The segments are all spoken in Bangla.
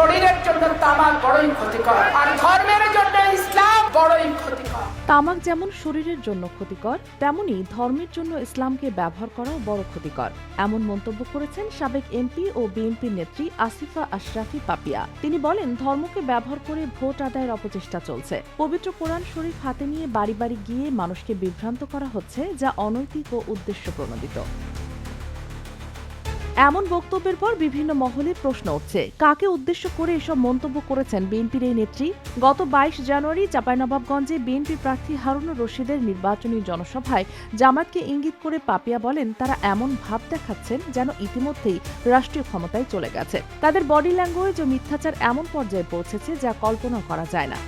শরীরের জন্য তামাক বড়ই ক্ষতিকর, আর ধর্মের জন্য ইসলাম বড়ই ক্ষতিকর। তামাক যেমন শরীরের জন্য ক্ষতিকর, তেমনি ধর্মের জন্য ইসলামকে ব্যবহার করাও বড় ক্ষতিকর, এমন মন্তব্য করেছেন সাবেক এমপি ও বিএনপির নেত্রী আসিফা আশরাফি পাপিয়া। তিনি বলেন, ধর্মকে ব্যবহার করে ভোট আদায়ের অপচেষ্টা চলছে। পবিত্র কোরআন শরীফ হাতে নিয়ে বাড়ি বাড়ি গিয়ে মানুষকে বিভ্রান্ত করা হচ্ছে, যা অনৈতিক ও উদ্দেশ্য প্রণোদিত। এমন বক্তব্যের পর বিভিন্ন মহলে প্রশ্ন উঠছে, কাকে উদ্দেশ্য করে এসব মন্তব্য করেছেন বিএনপির এই নেত্রী? গত ২২ জানুয়ারি চাঁপাইনবাবগঞ্জে বিএনপি প্রার্থী হারুনুর রশিদের নির্বাচনী জনসভায় জামাতকে ইঙ্গিত করে পাপিয়া বলেন, তারা এমন ভাব দেখাচ্ছেন যেন ইতিমধ্যেই রাষ্ট্রীয় ক্ষমতায় চলে গেছে। তাদের বডি ল্যাঙ্গুয়েজ ও মিথ্যাচার এমন পর্যায়ে পৌঁছেছে যা কল্পনা করা যায় না।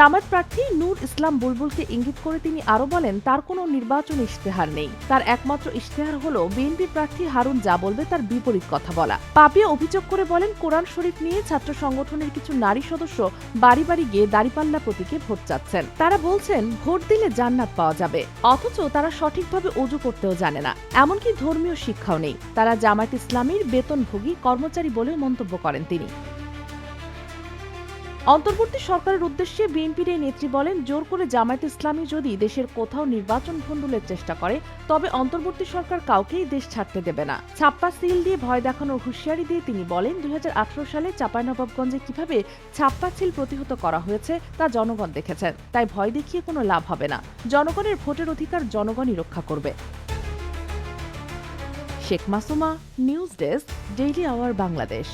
জামাত প্রার্থী নূর ইসলাম বুলবুলকে ইঙ্গিত করে তিনি আরো বলেন, তার কোনো নির্বাচনী ইশতেহার নেই। তার একমাত্র ইশতেহার হলো বিএনপি প্রার্থী হারুন যা বলবে তার বিপরীত কথা বলা। পাপিয়া অভিযোগ করে বলেন, কোরআন শরীফ নিয়ে ছাত্র সংগঠনের কিছু নারী সদস্য বাড়ি বাড়ি গিয়ে দাঁড়িপাল্লা প্রতীকে ভোট চাচ্ছেন। তারা বলছেন ভোট দিলে জান্নাত পাওয়া যাবে, অথচ তারা সঠিকভাবে ওযু করতেও জানে না, এমনকি ধর্মীয় শিক্ষাও নেই। তারা জামায়াত ইসলামীর বেতনভোগী কর্মচারী বলে মন্তব্য করেন তিনি। অন্তর্বর্তী সরকারের উদ্দেশ্যে বিএনপির এই নেত্রী বলেন, জোর করে জামায়াত ইসলামী যদি দেশের কোথাও নির্বাচন ভণ্ডুলের চেষ্টা করে, তবে অন্তর্বর্তী সরকার কাউকেই দেশ ছাড়তে দেবে না। ছাপ্পা সিল দিয়ে ভয় দেখানোর হুঁশিয়ারি দিয়ে তিনি বলেন, ২০১৮ সালে চাঁপাইনবাবগঞ্জে কিভাবে ছাপ্পা সিল প্রতিহত করা হয়েছে তা জনগণ দেখেছেন, তাই ভয় দেখিয়ে কোনো লাভ হবে না। জনগণের ভোটের অধিকার জনগণই রক্ষা করবে। Sheikh Masuma, news desk, daily our Bangladesh.